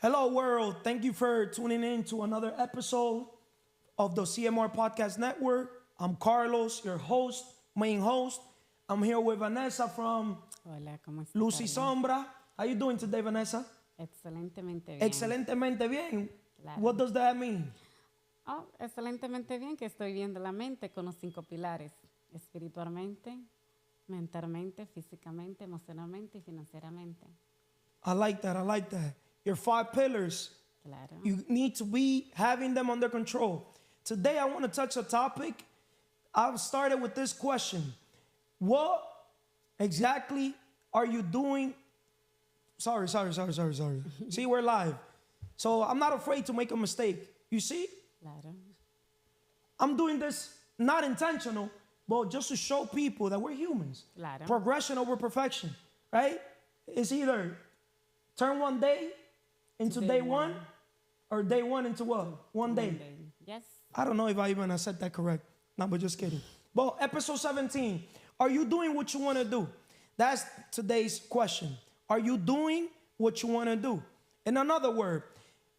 Hello, world. Thank you for tuning in to another episode of the CMR Podcast Network. I'm Carlos, your host, main host. I'm here with Vanessa from Hola, ¿cómo estás? Lucy Carlos? Sombra. How you doing today, Vanessa? Excelentemente bien. Excelentemente bien. Claro. What does that mean? Oh, excelentemente bien que estoy viendo la mente con los 5 pilares. Espiritualmente, mentalmente, físicamente, emocionalmente y financieramente. I like that. I like that. Your 5 pillars. Claro. You need to be having them under control. Today, I want to touch a topic. I've started with this question. What exactly are you doing? Sorry. See, we're live. So I'm not afraid to make a mistake. You see? Claro. I'm doing this not intentional, but just to show people that we're humans. Claro. Progression over perfection, right? It's either turn one day into day one, or day one into what? One day. Yes. I don't know if I even said that correct. No, but just kidding. But episode 17, are you doing what you want to do? That's today's question. Are you doing what you want to do? In another word,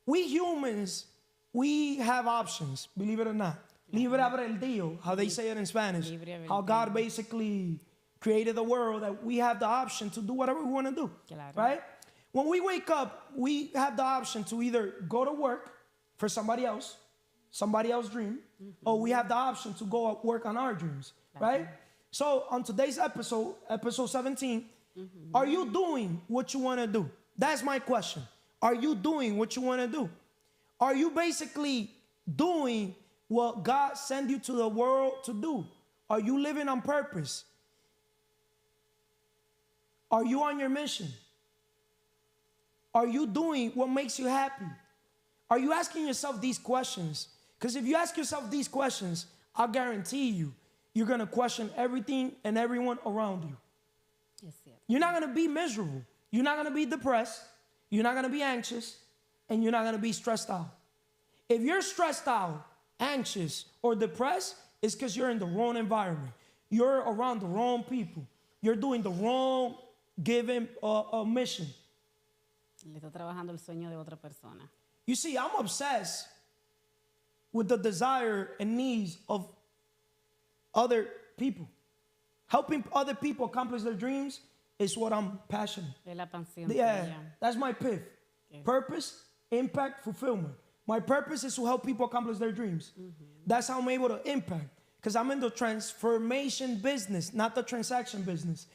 we humans, we have options, believe it or not. Libre albedrío, how they say it in Spanish. How God basically created the world that we have the option to do whatever we want to do, Claro. right? When we wake up, we have the option to either go to work for somebody else's dream, or we have the option to go work on our dreams, right? So on today's episode 17, are you doing what you want to do? That's my question. Are you doing what you want to do? Are you basically doing what God sent you to the world to do? Are you living on purpose? Are you on your mission? Are you doing what makes you happy? Are you asking yourself these questions? Because if you ask yourself these questions, I'll guarantee you're going to question everything and everyone around you. Es cierto. You're not going to be miserable. You're not going to be depressed. You're not going to be anxious. And you're not going to be stressed out. If you're stressed out, anxious, or depressed, it's because you're in the wrong environment. You're around the wrong people. You're doing the wrong given mission. Le está trabajando el sueño de otra persona. You see, I'm obsessed with the desire and needs of other people. Helping other people accomplish their dreams is what I'm passionate. Es la pasión Yeah, tuya. that's my PIF. Yes. Purpose, impact, fulfillment. My purpose is to help people accomplish their dreams. That's how I'm able to impact. Because I'm in the transformation business, not the transaction business.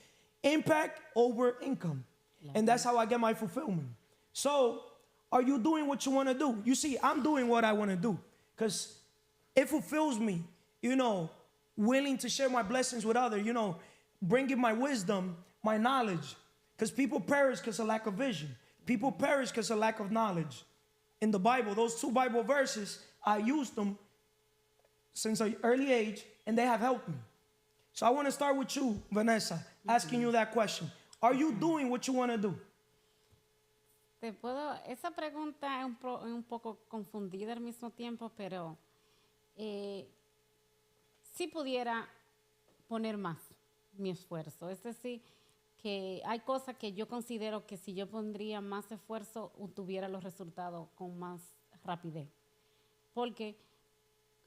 Impact over income. And that's how I get my fulfillment. So, are you doing what you want to do? You see, I'm doing what I want to do. Because it fulfills me, willing to share my blessings with others, bringing my wisdom, my knowledge. Because people perish because of lack of vision. People perish because of lack of knowledge. In the Bible, those 2 Bible verses, I used them since an early age, and they have helped me. So I want to start with you, Vanessa, asking you that question. Are you doing what you want to do? Esa pregunta es un poco confundida al mismo tiempo, pero sí pudiera poner más mi esfuerzo. Es decir, que hay cosas que yo considero que si yo pondría más esfuerzo, tuviera los resultados con más rapidez. Porque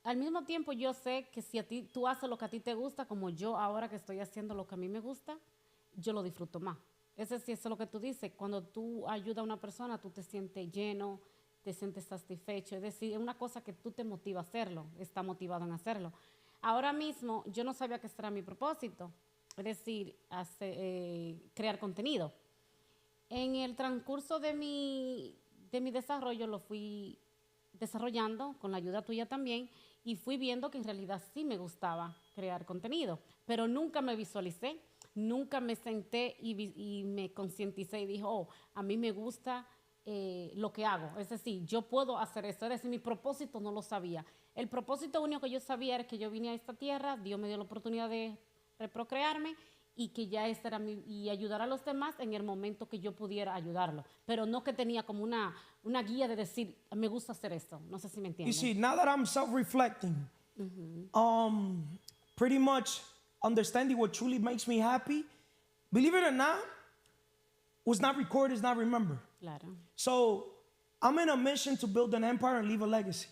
al mismo tiempo yo sé que si tú haces lo que a ti te gusta, como yo ahora que estoy haciendo lo que a mí me gusta, yo lo disfruto más. Es decir, eso es lo que tú dices. Cuando tú ayudas a una persona, tú te sientes lleno, te sientes satisfecho. Es decir, es una cosa que tú te motiva a hacerlo, está motivado en hacerlo. Ahora mismo, yo no sabía que este era mi propósito, es decir, crear contenido. En el transcurso de mi desarrollo lo fui desarrollando con la ayuda tuya también y fui viendo que en realidad sí me gustaba crear contenido, pero nunca me visualicé. Nunca me senté y me concienticé y dije, a mí me gusta lo que hago. Es decir, yo puedo hacer esto. Es decir, mi propósito no lo sabía. El propósito único que yo sabía era que yo vine a esta tierra, Dios me dio la oportunidad de reprocrearme y que ya esta era y ayudar a los demás en el momento que yo pudiera ayudarlo. Pero no que tenía como una guía de decir, me gusta hacer esto. No sé si me entienden. You see, now that I'm self-reflecting, pretty much understanding what truly makes me happy, believe it or not, what's not recorded is not remembered. Claro. So I'm in a mission to build an empire and leave a legacy.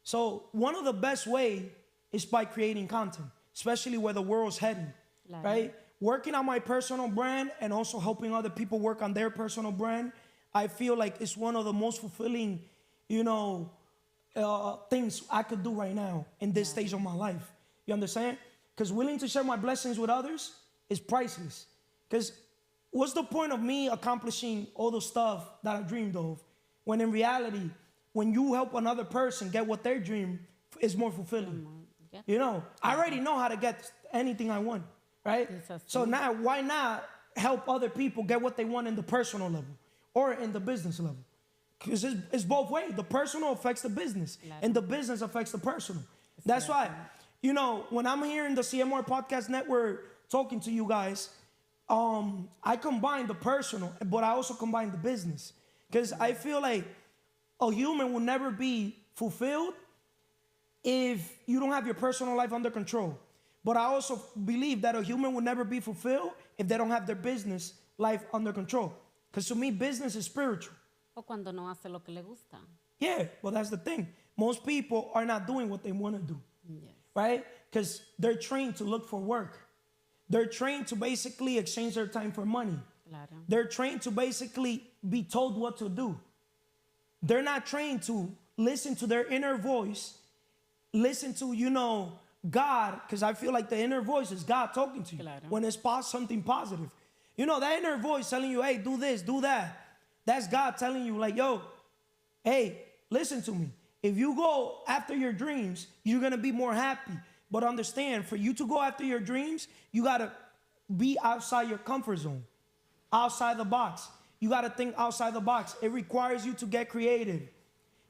So one of the best way is by creating content, especially where the world's heading, right? Working on my personal brand and also helping other people work on their personal brand, I feel like it's one of the most fulfilling, things I could do right now in this stage of my life. You understand? Because willing to share my blessings with others is priceless. Because what's the point of me accomplishing all the stuff that I dreamed of when in reality, when you help another person get what their dream is more fulfilling? I already know how to get anything I want, right? So now, why not help other people get what they want in the personal level or in the business level? Because it's both ways. The personal affects the business, and the business affects the personal. That's why, when I'm here in the CMR Podcast Network talking to you guys, I combine the personal, but I also combine the business. Because I feel like a human will never be fulfilled if you don't have your personal life under control. But I also believe that a human will never be fulfilled if they don't have their business life under control. Because to me, business is spiritual. O cuando no hace lo que le gusta. Yeah, well, that's the thing. Most people are not doing what they want to do, right? Because they're trained to look for work. They're trained to basically exchange their time for money. Claro. They're trained to basically be told what to do. They're not trained to listen to their inner voice, listen to, God, because I feel like the inner voice is God talking to you when it's something positive. That inner voice telling you, hey, do this, do that. That's God telling you, like, yo, hey, listen to me. If you go after your dreams, you're going to be more happy. But understand, for you to go after your dreams, you got to be outside your comfort zone, outside the box. You got to think outside the box. It requires you to get creative.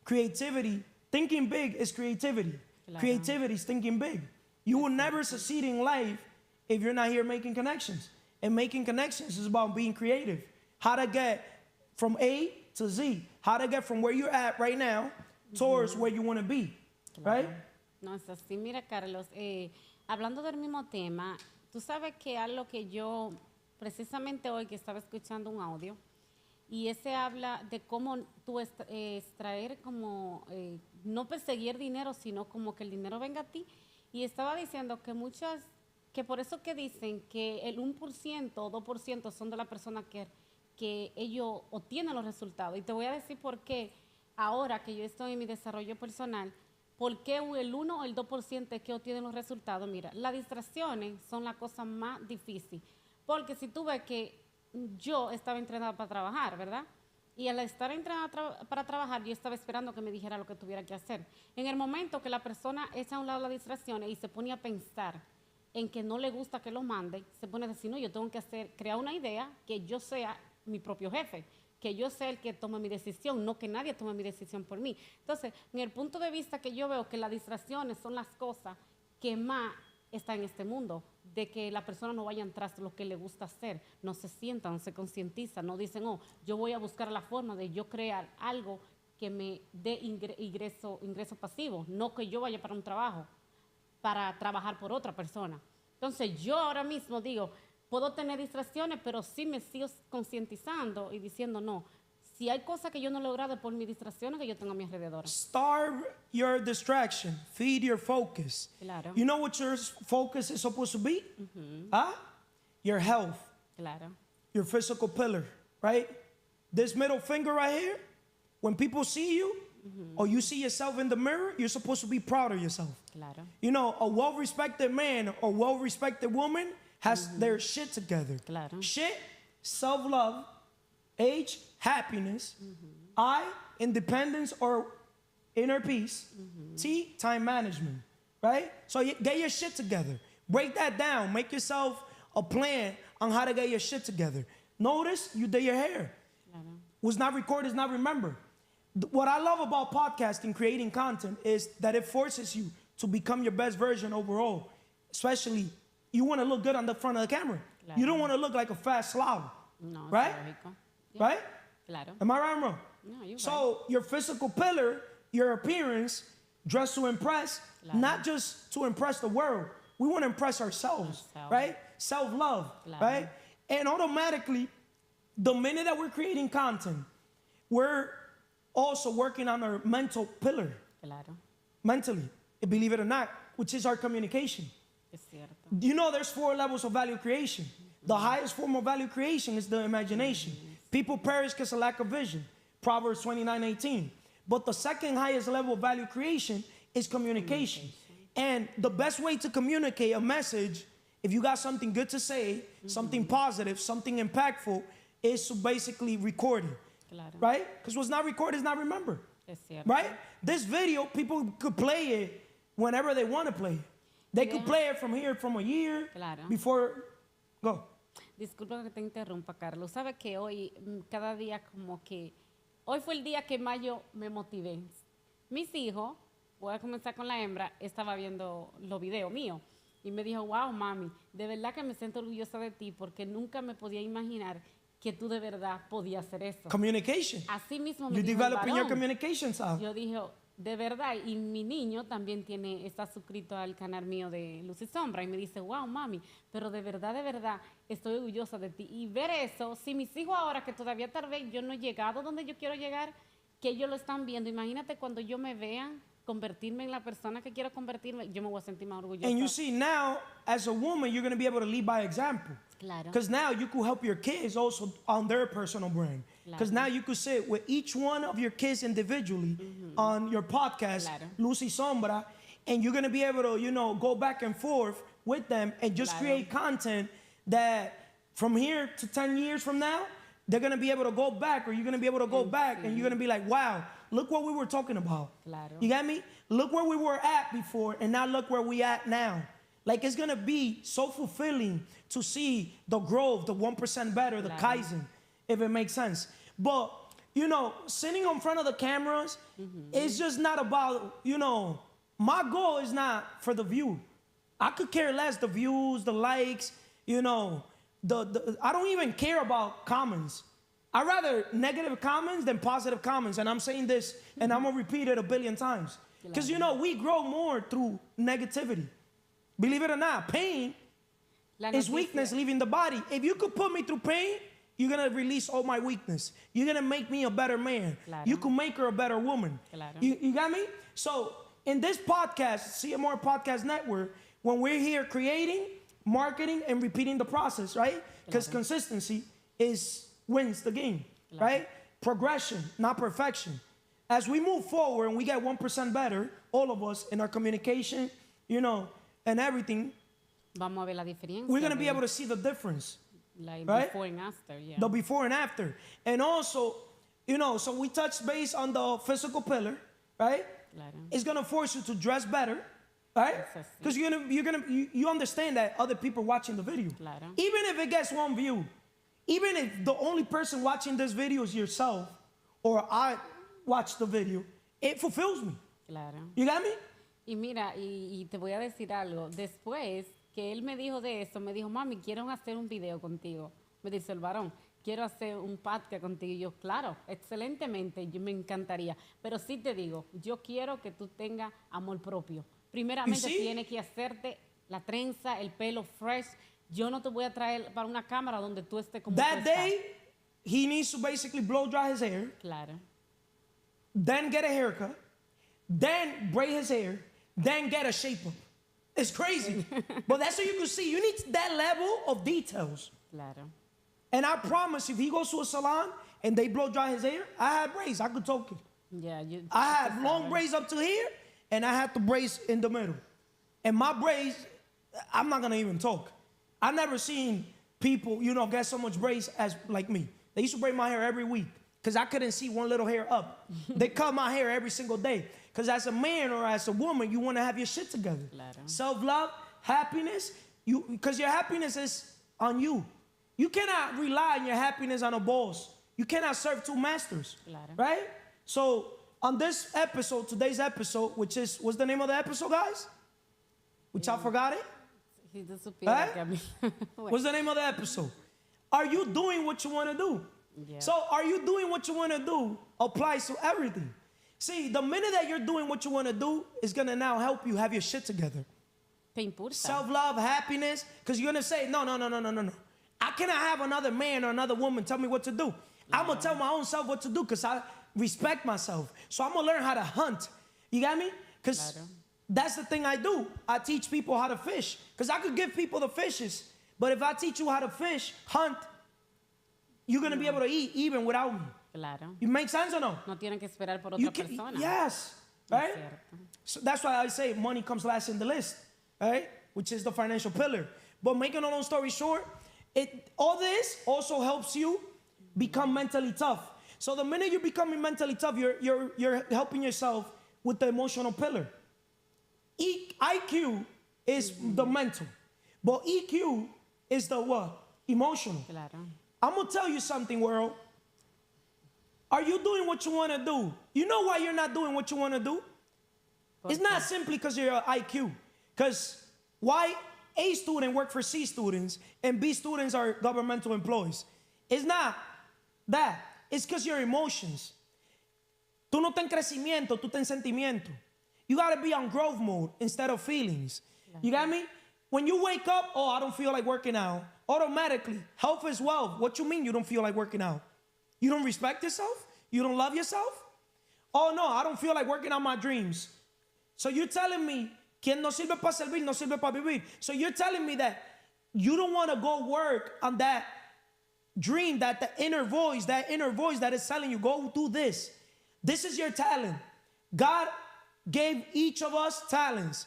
Creativity, thinking big is creativity. Creativity is thinking big. You will never succeed in life if you're not here making connections. And making connections is about being creative. How to get from A to Z. How to get from where you're at right now towards where you want to be. Right? No, es así. Mira, Carlos, hablando del mismo tema, tú sabes que algo que yo, precisamente hoy que estaba escuchando un audio, y ese habla de cómo tú extraer como, no perseguir dinero, sino como que el dinero venga a ti. Y estaba diciendo que por eso que dicen que el 1% o 2% son de la persona que ellos obtienen los resultados. Y te voy a decir por qué ahora que yo estoy en mi desarrollo personal, por qué el 1 o el 2% es que obtienen los resultados. Mira, las distracciones son la cosa más difícil. Porque si tú ves que yo estaba entrenada para trabajar, ¿verdad? Y al estar entrenada para trabajar, yo estaba esperando que me dijera lo que tuviera que hacer. En el momento que la persona echa a un lado las distracciones y se pone a pensar en que no le gusta que lo mande, se pone a decir, no, yo tengo que crear una idea que yo sea mi propio jefe, que yo sea el que tome mi decisión, no que nadie tome mi decisión por mí. Entonces, en el punto de vista que yo veo que las distracciones son las cosas que más están en este mundo, de que la persona no vaya tras lo que le gusta hacer, no se sienta, no se concientiza, no dicen, yo voy a buscar la forma de yo crear algo que me dé ingreso pasivo, no que yo vaya para un trabajo, para trabajar por otra persona. Entonces, yo ahora mismo digo, puedo tener distracciones, pero sí me sigo concientizando y diciendo, no, si hay cosas que yo no he logrado por mis distracciones que yo tengo a mi alrededor. Starve your distraction. Feed your focus. Claro. You know what your focus is supposed to be? Your health. Claro. Your physical pillar, right? This middle finger right here, when people see you, or you see yourself in the mirror, you're supposed to be proud of yourself. Claro. A well-respected man or well-respected woman has their shit together. Claro. Shit, self-love, H, happiness, I, independence or inner peace, T, time management, right? So get your shit together. Break that down. Make yourself a plan on how to get your shit together. Notice you did your hair. Claro. Was not recorded is not remembered. What I love about podcasting, creating content, is that it forces you to become your best version overall. Especially, you want to look good on the front of the camera. Claro. You don't want to look like a fat slob. No, right? Yeah. Right? Claro. Am I right or wrong? No, you're So your physical pillar, your appearance, dress to impress, Claro. not just to impress the world. We want to impress ourselves, right? Self-love, Claro. right? And automatically, the minute that we're creating content, we're also working on our mental pillar, Claro, mentally, believe it or not, which is our communication. es cierto. You know there's 4 levels of value creation. The highest form of value creation is the imagination. People perish because of lack of vision. Proverbs 29:18. But the second highest level of value creation is communication. And the best way to communicate a message, if you got something good to say, something positive, something impactful, is to basically record it. Claro. Right? Because what's not recorded is not remembered. Es cierto. Right? This video, people could play it whenever they want to play it. They could play it from here, from a year, Claro. before, go. Disculpa que te interrumpa, Carlos. Sabes que hoy, cada día como que... Hoy fue el día que más yo me motivé. Mis hijos, voy a comenzar con la hembra, estaba viendo los videos míos. Y me dijo, wow, mami, de verdad que me siento orgullosa de ti porque nunca me podía imaginar que tú de verdad podías hacer eso. Communication. Así mismo me You're dijo el developing your varón. communication style. Yo dije, de verdad, y mi niño también está suscrito al canal mío de Luz y Sombra y me dice, wow, mami, pero de verdad, estoy orgullosa de ti. Y ver eso, si mis hijos ahora, que todavía tal vez yo no he llegado donde yo quiero llegar, que ellos lo están viendo, imagínate cuando yo me vea convertirme en la persona que quiero convertirme, yo me voy a sentir más orgullosa. And you see now, as a woman, you're going to be able to lead by example. Claro. Because now you could help your kids also on their personal brand. Because Claro. now you could sit with each one of your kids individually on your podcast, Claro. Luz y Sombra, and you're going to be able to, go back and forth with them and just Claro. create content that from here to 10 years from now, they're going to be able to go back, or you're going to be able to go back and you're going to be like, wow, look what we were talking about. Claro. You got me? Look where we were at before, and now look where we at now. Like, it's going to be so fulfilling to see the growth, the 1% better, the Claro. Kaizen, if it makes sense. But, sitting in front of the cameras, it's just not about, my goal is not for the view. I could care less the views, the likes, I don't even care about comments. I'd rather negative comments than positive comments. And I'm saying this, and I'm going to repeat it 1 billion times. Because, we grow more through negativity. Believe it or not, pain La is noticia- weakness leaving the body. If you could put me through pain, you're going to release all my weakness. You're going to make me a better man. Claro. You can make her a better woman. Claro. You got me? So in this podcast, CMR Podcast Network, when we're here creating, marketing, and repeating the process, right? Because Claro. consistency wins the game, Claro. right? Progression, not perfection. As we move forward and we get 1% better, all of us in our communication, and everything, Vamos a ver la diferencia. we're going to be de- able to see the difference, like right? before and after, yeah. the before and after. And also, so we touched base on the physical pillar, right? Claro. It's going to force you to dress better, right? Eso sí. Because you understand that other people watching the video. Claro. Even if it gets 1 view, even if the only person watching this video is yourself, or I watch the video, it fulfills me. Claro. You got me? Y mira, y te voy a decir algo. Después que él me dijo de eso, me dijo, mami, quiero hacer un video contigo. Me dice el varón, quiero hacer un podcast contigo. Y yo, claro, excelentemente, yo me encantaría. Pero sí te digo, yo quiero que tú tengas amor propio. Primeramente see? tienes que hacerte la trenza, el pelo fresh. Yo no te voy a traer para una cámara donde tú estés como That tú estás. day, he needs to basically blow dry his hair, Claro. then get a haircut, then braid his hair, then get a shape up. It's crazy. But that's so you can see. You need that level of details. Claro. And I promise, if he goes to a salon and they blow dry his hair, I had braids. I could talk it. Yeah, I had long braids up to here, and I had the braids in the middle. And my braids, I'm not gonna even talk. I never seen people, get so much braids as like me. They used to braid my hair every week because I couldn't see one little hair up. They cut my hair every single day. Because as a man or as a woman, you want to have your shit together. Claro. Self-love, happiness, because your happiness is on you. You cannot rely on your happiness on a boss. You cannot serve 2 masters. Claro. Right? So on this episode, today's episode, which is, what's the name of the episode, guys? Which I forgot it? Si tú supieras ¿Eh? que a mí... What's the name of the episode? Are you doing what you want to do? Yeah. So are you doing what you want to do applies to everything. See, the minute that you're doing what you want to do is going to now help you have your shit together. Te impulsa. Self-love, happiness, because you're going to say, no. I cannot have another man or another woman tell me what to do. I'm going to tell my own self what to do because respect myself. So I'm gonna learn how to hunt. You got me? Because that's the thing I do. I teach people how to fish. Because I could give people the fishes, but if I teach you how to fish, hunt, you're gonna be able to eat even without me. Claro. You make sense or no? No tienen que esperar por otra persona. Yes, Es right? cierto. So that's why I say money comes last in the list, right? Which is the financial pillar. But making a long story short, all this also helps you become mentally tough. So the minute you're becoming mentally tough, you're helping yourself with the emotional pillar. IQ is the mental, but EQ is the what? Emotional. Claro. I'm gonna tell you something, world. Are you doing what you want to do? You know why you're not doing what you want to do? It's not simply because you're an IQ. Because why A student work for C students and B students are governmental employees? It's not that. It's because your emotions. Tú no estás en crecimiento, tú estás en sentimiento. You got to be on growth mode instead of feelings. You got me? When you wake up, oh, I don't feel like working out. Automatically, health is wealth. What you mean you don't feel like working out? You don't respect yourself? You don't love yourself? Oh, no, I don't feel like working out my dreams. So you're telling me, quien no sirve para servir, no sirve para vivir. So you're telling me that you don't want to go work on that dream, that the inner voice that is telling you, go do this. This is your talent. God gave each of us talents.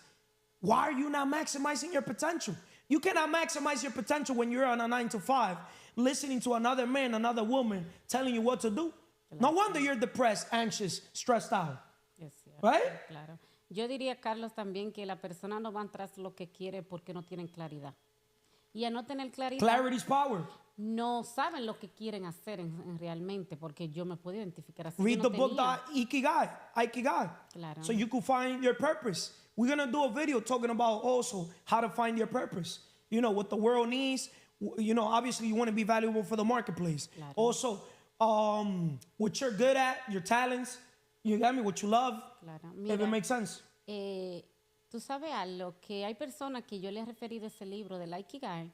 Why are you not maximizing your potential? You cannot maximize your potential when you're on a 9 to 5, listening to another man, another woman telling you what to do. No wonder you're depressed, anxious, stressed out. Es cierto, Right? claro. Yo diría, Carlos, también que la persona no va tras lo que quiere porque no tienen claridad. Y al no tener claridad, Clarity's power. no saben lo que quieren hacer realmente, porque yo me puedo identificar así. Read Yo no the book, tenía. Ikigai. Claro. So you could find your purpose. We're going to do a video talking about also how to find your purpose. You know, what the world needs. You know, obviously you want to be valuable for the marketplace. Claro. Also, what you're good at, your talents, you got me, what you love, Claro. if Mira, it makes sense. tú sabes algo, que hay personas que yo les he referido ese libro del Ikigai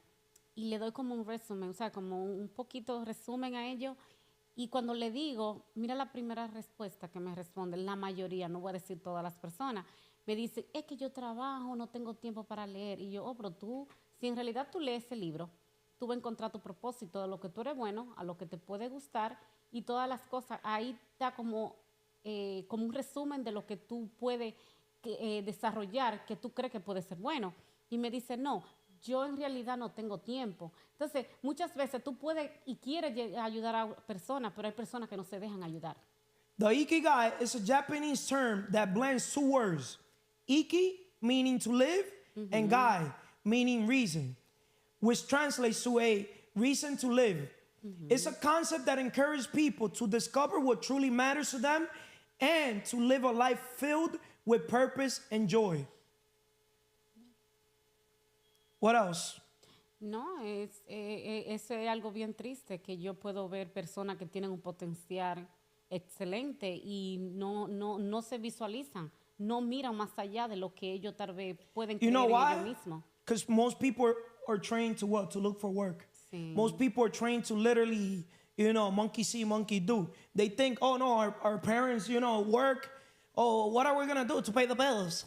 y le doy como un resumen, o sea, como un poquito resumen a ello. Y cuando le digo, mira la primera respuesta que me responden, la mayoría, no voy a decir todas las personas, me dicen, es que yo trabajo, no tengo tiempo para leer. Y yo, pero tú, si en realidad tú lees ese libro, tú vas a encontrar tu propósito, de lo que tú eres bueno, a lo que te puede gustar y todas las cosas. Ahí está como un resumen de lo que tú puedes desarrollar, que tú crees que puede ser bueno. Y me dice, no, yo en realidad no tengo tiempo. Entonces, muchas veces tú puedes y quieres ayudar a personas, pero hay personas que no se dejan ayudar. The Ikigai is a Japanese term that blends two words. Iki, meaning to live, and gai, meaning reason, which translates to a reason to live. It's a concept that encourages people to discover what truly matters to them and to live a life filled with purpose and joy. What else? No, es algo bien triste que yo puedo ver personas que tienen un potencial excelente y no se visualizan, no miran más allá de lo que ellos tal vez pueden creer en ellos mismos. Because most people are trained to what? To look for work. Sí. Most people are trained to literally, you know, monkey see, monkey do. They think, oh no, our parents, you know, work. Oh, what are we going to do to pay the bills?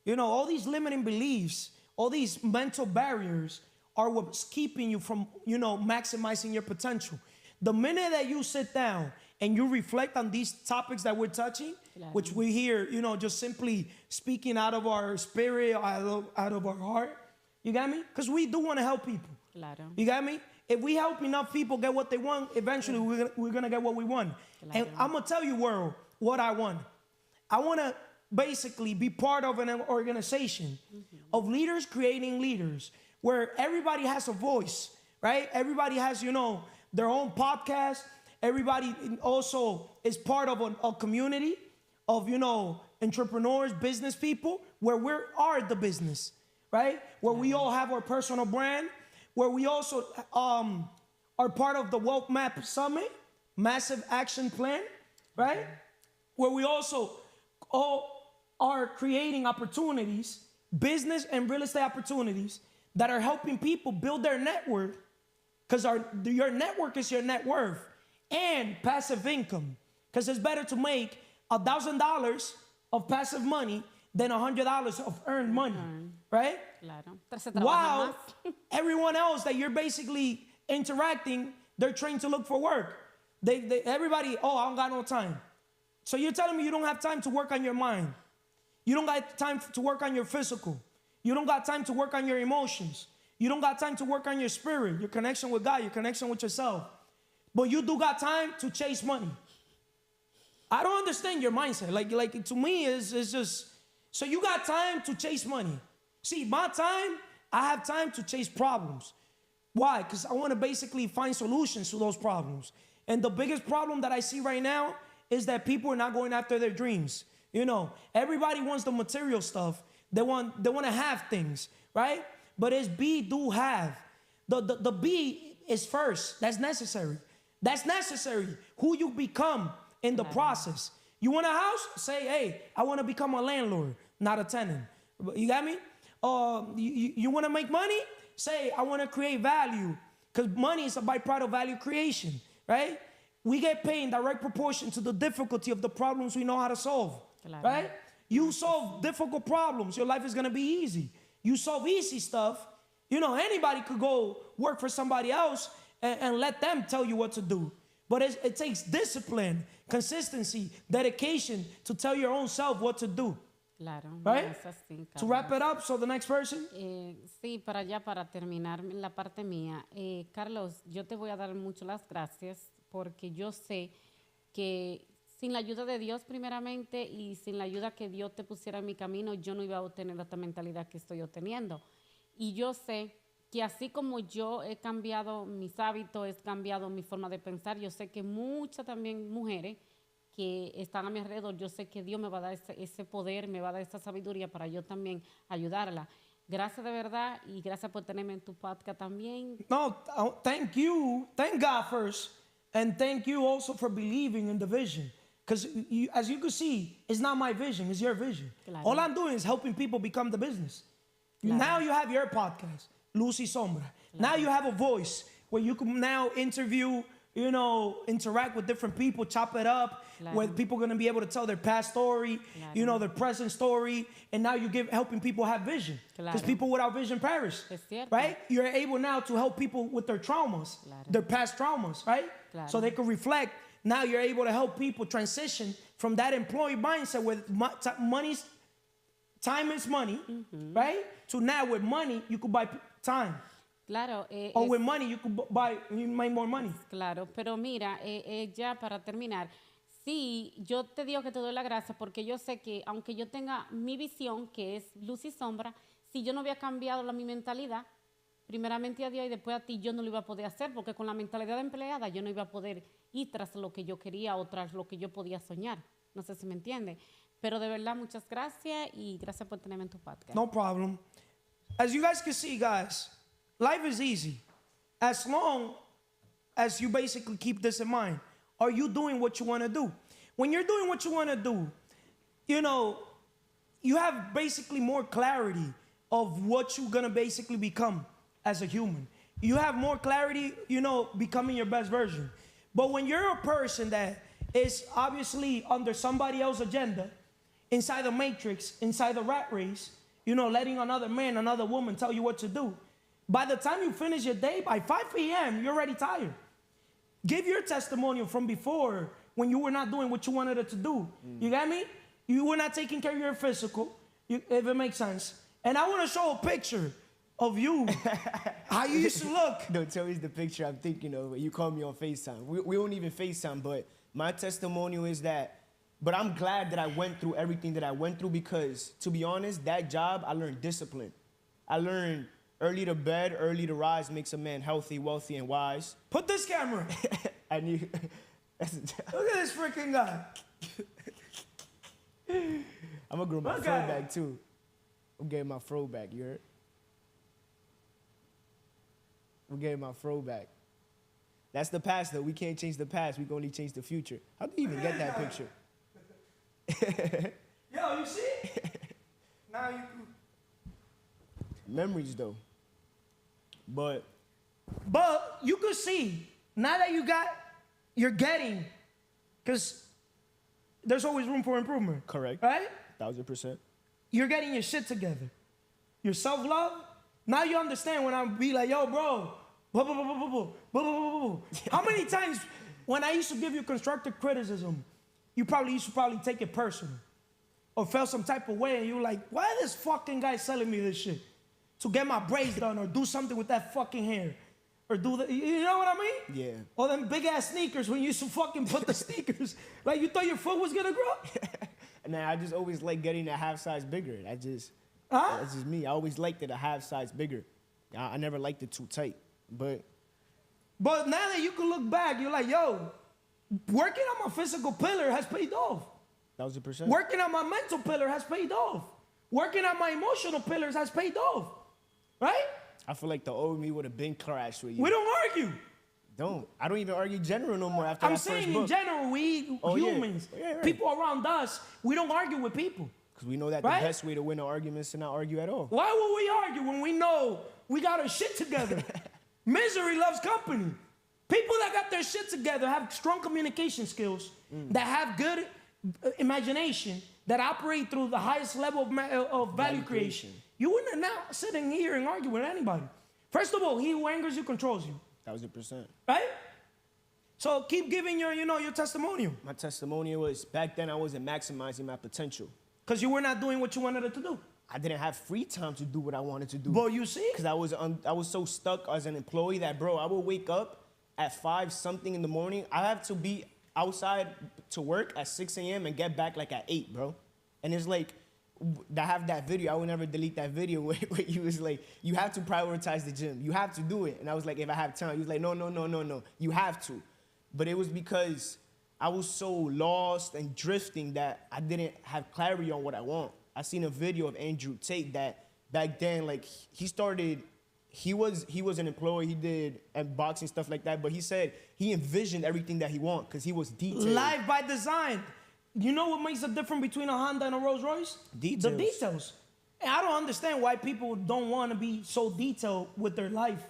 You know, all these limiting beliefs, all these mental barriers are what's keeping you from, you know, maximizing your potential. The minute that you sit down and you reflect on these topics that we're touching, Claro. which we hear, you know, just simply speaking out of our spirit, out of our heart, you got me? Because we do want to help people. Claro. You got me? If we help enough people get what they want, eventually we're going to get what we want. Claro. And I'm going to tell you, world, what I want. I want to basically be part of an organization of leaders creating leaders where everybody has a voice, right? Everybody has, you know, their own podcast. Everybody also is part of a community of, you know, entrepreneurs, business people, where we are the business, right? Where we all have our personal brand, where we also are part of the Wealth Map Summit, massive action plan, right? Where we also all are creating opportunities, business and real estate opportunities that are helping people build their network, because your network is your net worth. and passive income. Because it's better to make $1,000 of passive money than $100 of earned money, right? Claro. Se trabaja While más. everyone else that you're basically interacting, they're trained to look for work. Everybody, oh, I don't got no time. So you're telling me you don't have time to work on your mind. You don't got time to work on your physical. You don't got time to work on your emotions. You don't got time to work on your spirit, your connection with God, your connection with yourself. But you do got time to chase money. I don't understand your mindset. Like to me, it's just, so you got time to chase money. See, my time, I have time to chase problems. Why? Because I want to basically find solutions to those problems. And the biggest problem that I see right now is that people are not going after their dreams. You know, everybody wants the material stuff. They want to have things, right? But it's be, do, have. The be is first. That's necessary. That's necessary. Who you become in the process. You want a house? Say, hey, I want to become a landlord, not a tenant. You got me? You want to make money? Say, I want to create value. Because money is a byproduct of value creation, right? We get paid in direct proportion to the difficulty of the problems we know how to solve, right? You solve difficult problems, your life is going to be easy. You solve easy stuff, you know, anybody could go work for somebody else and let them tell you what to do. But it takes discipline, consistency, dedication to tell your own self what to do. Claro, right? es así, To wrap it up, so the next person. Sí, para terminar la parte mía. Carlos, yo te voy a dar mucho las gracias porque yo sé que sin la ayuda de Dios primeramente y sin la ayuda que Dios te pusiera en mi camino, yo no iba a obtener esta mentalidad que estoy obteniendo. Y yo sé que así como yo he cambiado mis hábitos, he cambiado mi forma de pensar, yo sé que muchas también mujeres que están a mi alrededor, yo sé que Dios me va a dar ese poder, me va a dar esa sabiduría para yo también ayudarla. Gracias de verdad y gracias por tenerme en tu podcast también. No, thank you. Thank God first. And thank you also for believing in the vision. Because as you can see, it's not my vision, it's your vision. Claro. All I'm doing is helping people become the business. Claro. Now you have your podcast, Lucy Sombra. Claro. Now you have a voice where you can now interview, you know, interact with different people, chop it up, claro. Where people are going to be able to tell their past story, claro. You know, their present story, and now you're helping people have vision. Because claro. People without vision perish, right? You're able now to help people with their traumas, claro. Their past traumas, right? Claro. So they can reflect. Now you're able to help people transition from that employee mindset where time is money, right? To now with money, you could buy time. Claro. Or with money, you could you make more money. Claro, pero mira, ya para terminar, sí, yo te digo que te doy la gracia porque yo sé que aunque yo tenga mi visión, que es luz y sombra, si yo no había cambiado mi mentalidad, primeramente a Dios y después a ti, yo no lo iba a poder hacer porque con la mentalidad de empleada yo no iba a poder ir tras lo que yo quería o tras lo que yo podía soñar. No sé si me entiende. Pero de verdad, muchas gracias y gracias por tenerme en tu podcast. No problem. As you guys can see, guys, life is easy. As long as you basically keep this in mind. Are you doing what you want to do? When you're doing what you want to do, you know, you have basically more clarity of what you're going to basically become as a human. You have more clarity, you know, becoming your best version. But when you're a person that is obviously under somebody else's agenda, inside the matrix, inside the rat race, you know, letting another man, another woman tell you what to do, by the time you finish your day, by 5 p.m., you're already tired. Give your testimonial from before when you were not doing what you wanted it to do. You got me? You were not taking care of your physical, if it makes sense. And I want to show a picture of you, how you used to look. Don't tell me the picture I'm thinking of. You call me on FaceTime. We don't even FaceTime, but my testimonial is that, but I'm glad that I went through everything that I went through because, to be honest, that job, I learned discipline. I learned early to bed, early to rise makes a man healthy, wealthy, and wise. Put this camera. I knew. Look at this freaking guy. I'm gonna grow my fro back too. I'm getting my fro back, you heard? I'm getting my fro back. That's the past though. We can't change the past. We can only change the future. How do you even get that picture? Yo, you see? Now you... Memories though. But you could see, now that you got you're getting, because there's always room for improvement. Correct. Right? 1000%. You're getting your shit together. Your self-love. Now you understand when I be like, yo, bro, blah, blah, blah, blah, blah, blah, blah, blah, blah. How many times when I used to give you constructive criticism, you used to take it personal or felt some type of way and you were like, why is this fucking guy selling me this shit? To get my braids done or do something with that fucking hair. Or do the, you know what I mean? Yeah. Or them big ass sneakers when you used to fucking put the sneakers, like you thought your foot was gonna grow? And then I just always like getting a half size bigger. That's just me. I always liked it a half size bigger. I never liked it too tight. But now that you can look back, you're like, yo, working on my physical pillar has paid off. 1000%. Working on my mental pillar has paid off. Working on my emotional pillars has paid off. Right? I feel like the old me would have been crashed with you. We don't argue. I don't even argue general no more after I'm that first saying book. in general, we humans, Yeah, right. people around us, we don't argue with people. Because we know that Right? the best way to win an argument is to not argue at all. Why would we argue when we know we got our shit together? Misery loves company. People that got their shit together have strong communication skills, that have good imagination, that operate through the highest level of value creation. You wouldn't now sitting here and argue with anybody. First of all, he who angers you controls you. 1000%. Right? So keep giving your testimonial. My testimonial was back then I wasn't maximizing my potential. Because you were not doing what you wanted it to do. I didn't have free time to do what I wanted to do. But you see? Because I was so stuck as an employee that, bro, I would wake up at 5 something in the morning. I have to be outside to work at 6 a.m. and get back like at 8, bro. And it's like, I have that video. I will never delete that video where you was like, you have to prioritize the gym. You have to do it. And I was like, if I have time. He was like, no. You have to. But it was because I was so lost and drifting that I didn't have clarity on what I want. I seen a video of Andrew Tate that back then, like, he was an employee. He did boxing, stuff like that. But he said he envisioned everything that he want because he was detailed. Life by design. You know what makes the difference between a Honda and a Rolls Royce? Details. The details. And I don't understand why people don't want to be so detailed with their life.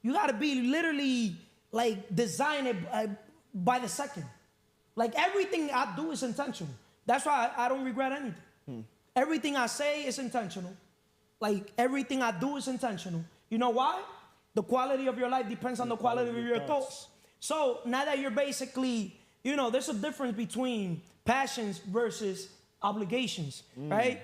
You got to be literally like design it by the second. Like everything I do is intentional. That's why I don't regret anything. Everything I say is intentional. Like everything I do is intentional. You know why? The quality of your life depends on the quality of your thoughts. So now that you're basically, there's a difference between passions versus obligations, right?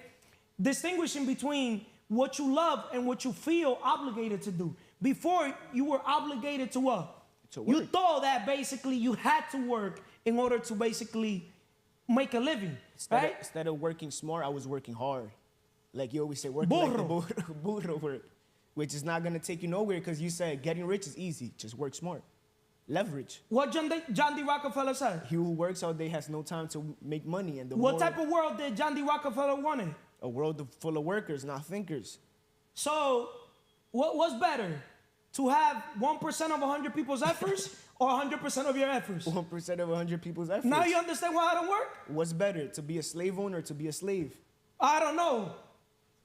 Distinguishing between what you love and what you feel obligated to do. Before, you were obligated to what? To work. You thought that basically you had to work in order to basically make a living, right? Instead of working smart, I was working hard. Like you always say, working like the burro work, which is not going to take you nowhere because you said getting rich is easy. Just work smart. Leverage. What John D. Rockefeller said? He who works all day has no time to make money. And what type of world did John D. Rockefeller want in? A world full of workers, not thinkers. So, what's better? To have 1% of 100 people's efforts or 100% of your efforts? 1% of 100 people's efforts. Now you understand why I don't work? What's better, to be a slave owner or to be a slave? I don't know.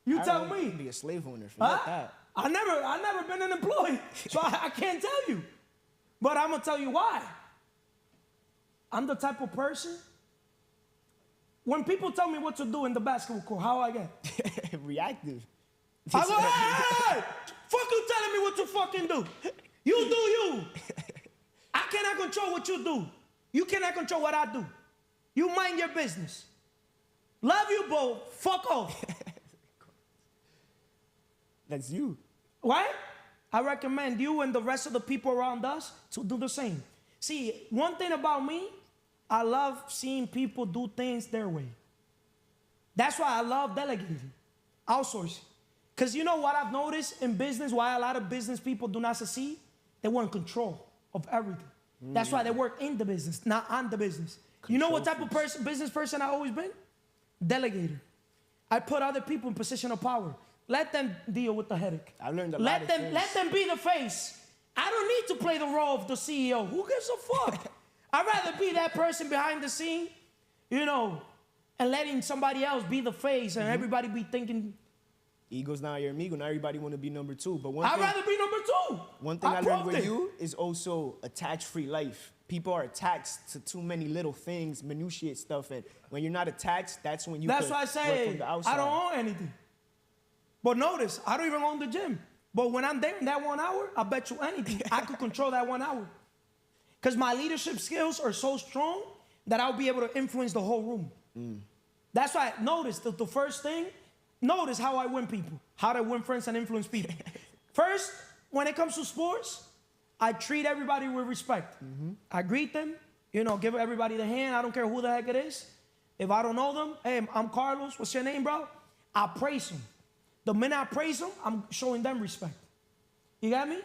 You tell me. Be a slave owner. Forget that. I never been an employee, so I can't tell you. But I'm gonna tell you why. I'm the type of person. When people tell me what to do in the basketball court, how I get? Reactive. I go, hey, fuck you telling me what to fucking do. You do you. I cannot control what you do. You cannot control what I do. You mind your business. Love you both. Fuck off. That's you. Right? I recommend you and the rest of the people around us to do the same. See, one thing about me, I love seeing people do things their way. That's why I love delegating, outsourcing. Because you know what I've noticed in business, why a lot of business people do not succeed? They want control of everything. That's why they work in the business, not on the business. You know what type of business person I've always been? Delegator. I put other people in position of power. Let them deal with the headache. I learned a lot of things. Let them be the face. I don't need to play the role of the CEO. Who gives a fuck? I'd rather be that person behind the scene, and letting somebody else be the face and everybody be thinking. Ego's not your amigo. Not everybody want to be number 2. But I'd rather be number 2. One thing I learned with you is also attach-free life. people are attached to too many little things, minutiae stuff, and when you're not attached, that's when you That's could why I work say from the outside. I don't own anything. But notice, I don't even own the gym. But when I'm there in that 1 hour, I bet you anything, I could control that 1 hour. Because my leadership skills are so strong that I'll be able to influence the whole room. That's why, notice the first thing, notice how I win people, how to win friends and influence people. First, when it comes to sports, I treat everybody with respect. I greet them, you know, give everybody the hand. I don't care who the heck it is. If I don't know them, hey, I'm Carlos, what's your name, bro? I praise them. The minute I praise them, I'm showing them respect. You got me?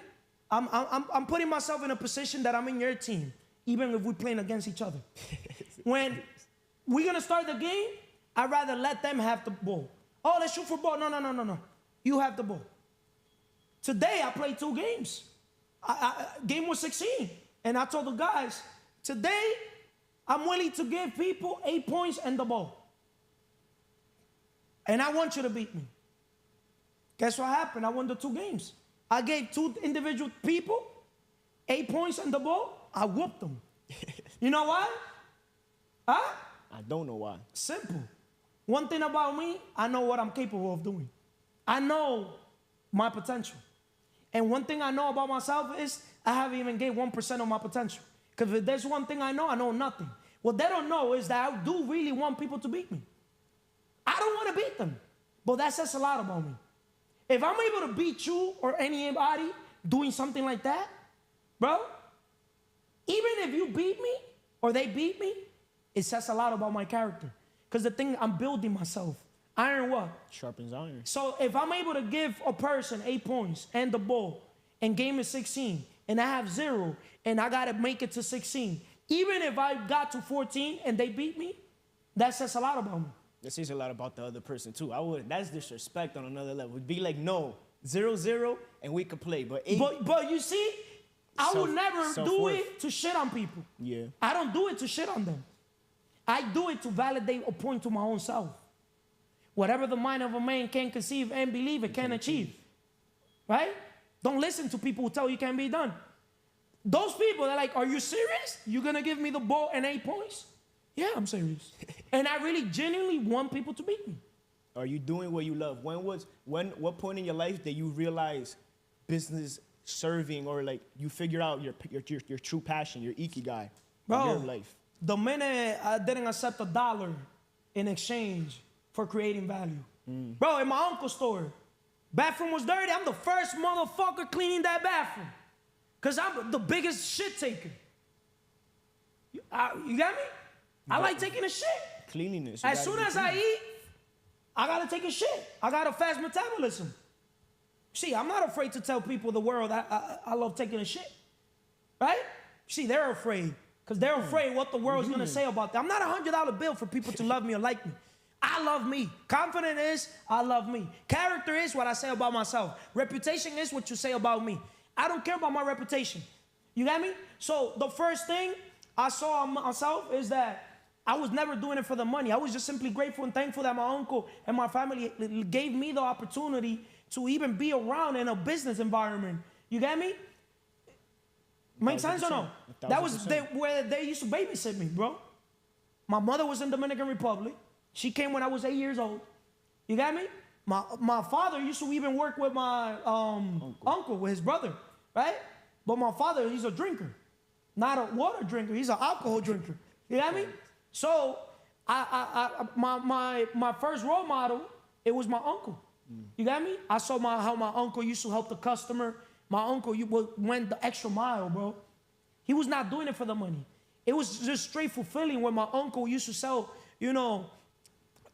I'm putting myself in a position that I'm in your team, even if we're playing against each other. When we're gonna start the game, I'd rather let them have the ball. Oh, let's shoot for ball. No. You have the ball. Today, I played 2 games. Game was 16. And I told the guys, today, I'm willing to give people 8 points and the ball. And I want you to beat me. Guess what happened? I won the 2 games. I gave 2 individual people 8 points and the ball. I whooped them. You know why? Huh? I don't know why. Simple. One thing about me, I know what I'm capable of doing. I know my potential. And one thing I know about myself is I haven't even gave 1% of my potential. Because if there's one thing I know nothing. What they don't know is that I do really want people to beat me. I don't want to beat them. But that says a lot about me. If I'm able to beat you or anybody doing something like that, bro, even if you beat me or they beat me, it says a lot about my character. Because the thing, I'm building myself. Iron what? Sharpens iron. So if I'm able to give a person 8 points and the ball, and game is 16, and I have 0, and I got to make it to 16, even if I got to 14 and they beat me, that says a lot about me. That says a lot about the other person too. That's disrespect on another level. It'd be like, no, 0-0, and we could play. But 8. But you see, I would never do it to shit on people. Yeah. I don't do it to shit on them. I do it to validate a point to my own self. Whatever the mind of a man can conceive and believe, it can achieve. Right? Don't listen to people who tell you can't be done. Those people, they're like, are you serious? You're going to give me the ball and 8 points? Yeah, I'm serious. And I really genuinely want people to beat me. Are you doing what you love? What point in your life did you realize business serving, or like you figure out your true passion, your ikigai, in your life? The minute I didn't accept $1 in exchange for creating value. Bro, in my uncle's store, bathroom was dirty. I'm the first motherfucker cleaning that bathroom. Because I'm the biggest shit taker. You got me? I like taking a shit. Cleanliness. As soon as I eat, I gotta take a shit. I got a fast metabolism. See, I'm not afraid to tell people the world I love taking a shit. Right? See, they're afraid. Because they're afraid what the world's gonna say about them. I'm not a $100 bill for people to love me or like me. I love me. Confident is I love me. Character is what I say about myself. Reputation is what you say about me. I don't care about my reputation. You got me? So the first thing I saw on myself is that I was never doing it for the money. I was just simply grateful and thankful that my uncle and my family gave me the opportunity to even be around in a business environment. You got me? Make sense or no? That was where they used to babysit me, bro. My mother was in Dominican Republic. She came when I was 8 years old. You got me? My father used to even work with my uncle, with his brother, right? But my father, he's a drinker. Not a water drinker, he's an alcohol drinker. You got me? So my first role model, it was my uncle. You got me? I saw how my uncle used to help the customer. My uncle went the extra mile, bro. He was not doing it for the money. It was just straight fulfilling when my uncle used to sell, you know,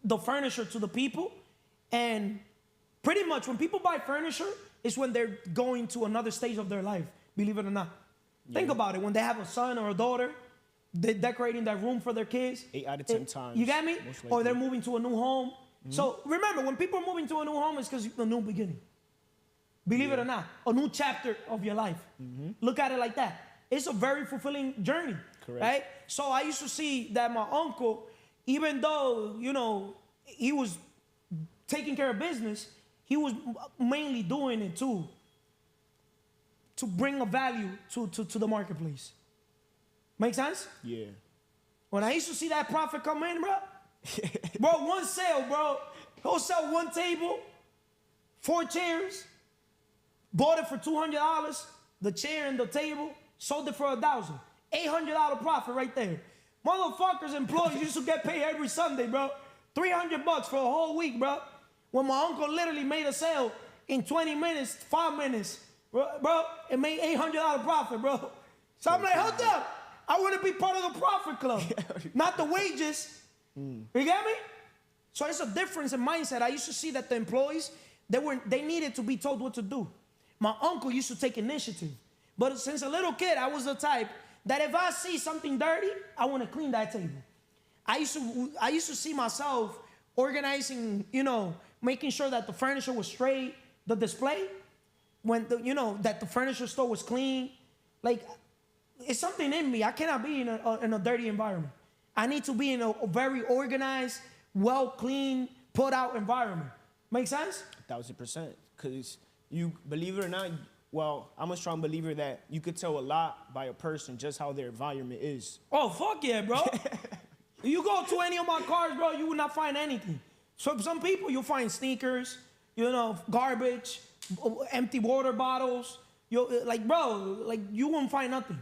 the furniture to the people. And pretty much when people buy furniture, it's when they're going to another stage of their life, believe it or not. Yeah. Think about it. When they have a son or a daughter, they're decorating that room for their kids. 8 out of 10 times. You got me? Or they're moving to a new home. So remember, when people are moving to a new home, it's because it's a new beginning. Believe it or not, a new chapter of your life. Look at it like that. It's a very fulfilling journey, right? So I used to see that my uncle, even though, you know, he was taking care of business, he was mainly doing it to bring a value to the marketplace. Make sense? Yeah. When I used to see that profit come in, bro, bro, one sale, bro. He'll sell one table, 4 chairs, bought it for $200, the chair and the table, sold it for $1,000. $800 profit right there. Motherfuckers, employees used to get paid every Sunday, bro. $300 for a whole week, bro. When my uncle literally made a sale in 20 minutes, 5 minutes, bro, it made $800 profit, bro. So I'm like, hold up. I want to be part of the profit club, not the wages. You get me? So it's a difference in mindset. I used to see that the employees, they needed to be told what to do. My uncle used to take initiative. But since a little kid, I was the type that if I see something dirty, I want to clean that table. I used to see myself organizing, making sure that the furniture was straight, the display, that the furniture store was clean. Like, it's something in me. I cannot be in a dirty environment. I need to be in a very organized, well clean, put out environment. Make sense? 1,000%. Because you, believe it or not, well, I'm a strong believer that you could tell a lot by a person just how their environment is. Oh, fuck yeah, bro. You go to any of my cars, bro, you will not find anything. So some people, you'll find sneakers, garbage, empty water bottles. You won't find nothing.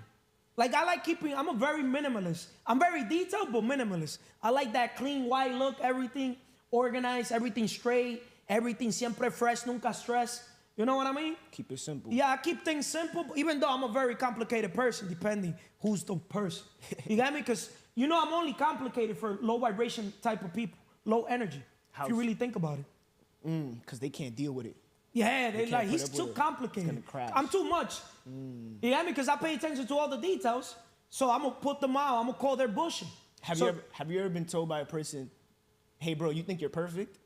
Like, I'm a very minimalist. I'm very detailed, but minimalist. I like that clean, white look, everything organized, everything straight, everything siempre fresh, nunca stress. You know what I mean? Keep it simple. Yeah, I keep things simple, even though I'm a very complicated person, depending who's the person. You got me? Because, I'm only complicated for low vibration type of people, low energy, if you really think about it. Because they can't deal with it. Yeah, they're like, he's too complicated. I'm too much. You got me? Because I pay attention to all the details, so I'm going to put them out. I'm going to call their bullshit. Have you ever been told by a person, hey, bro, you think you're perfect?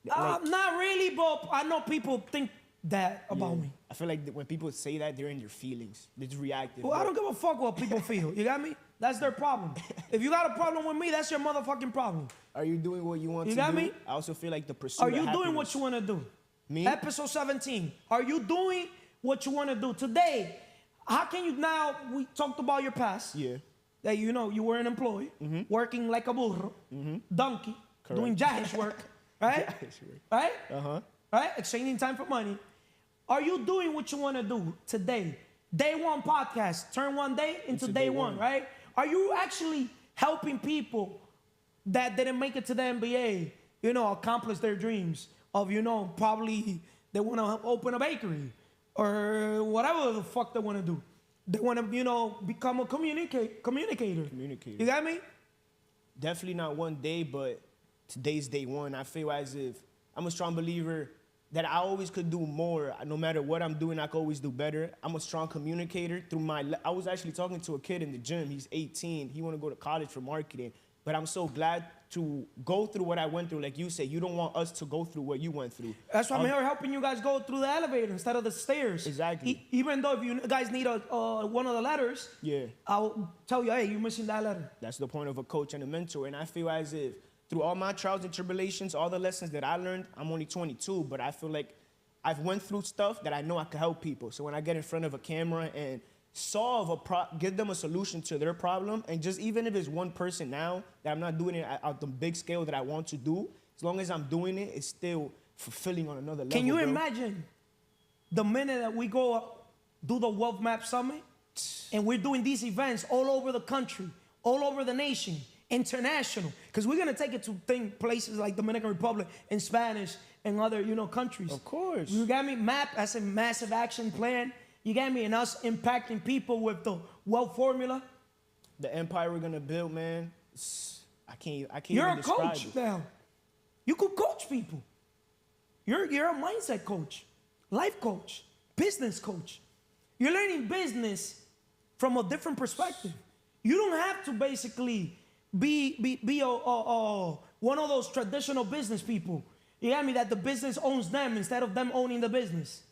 Not really, but I know people think that about me. I feel like when people say that, they're in their feelings. They're just reactive. Well, I don't give a fuck what people feel. You got me? That's their problem. If you got a problem with me, that's your motherfucking problem. Are you doing what you want to do? You got me? I also feel like the pursuit Are of you happiness. doing what you want to do? Me? Episode 17. Are you doing what you want to do? Today, how can you now, we talked about your past. Yeah. That you were an employee, working like a burro, donkey, doing jahish work, right? Right? Uh-huh. Right? Exchanging time for money. Are you doing what you want to do today? Day one podcast, turn one day into day one, right? Are you actually helping people that didn't make it to the NBA, accomplish their dreams of, probably they want to open a bakery or whatever the fuck they want to do. They want to, become a communicator. You got me? Definitely not one day, but today's day one. I feel as if I'm a strong believer that I always could do more. No matter what I'm doing, I could always do better. I'm a strong communicator. I was actually talking to a kid in the gym. He's 18. He want to go to college for marketing. But I'm so glad to go through what I went through. Like you said, you don't want us to go through what you went through. That's why I'm here helping you guys go through the elevator instead of the stairs. Exactly. Even though if you guys need one of the letters, I'll tell you, hey, you're missing that letter. That's the point of a coach and a mentor. And I feel as if through all my trials and tribulations, all the lessons that I learned, I'm only 22, but I feel like I've went through stuff that I know I can help people. So when I get in front of a camera and give them a solution to their problem, and just even if it's one person now, that I'm not doing it at the big scale that I want to do, as long as I'm doing it, it's still fulfilling on another level. Can you imagine the minute that we go do the Wealth Map Summit, and we're doing these events all over the country, all over the nation, international, because we're going to take it to places like Dominican Republic in Spanish and other, countries. Of course. You got me? MAP as a massive action plan. You got me? And us impacting people with the wealth formula. The empire we're going to build, man, I can't You're even describe a coach it. now. You could coach people. You're a mindset coach, life coach, business coach. You're learning business from a different perspective. You don't have to basically be one of those traditional business people. You got me? That the business owns them instead of them owning the business.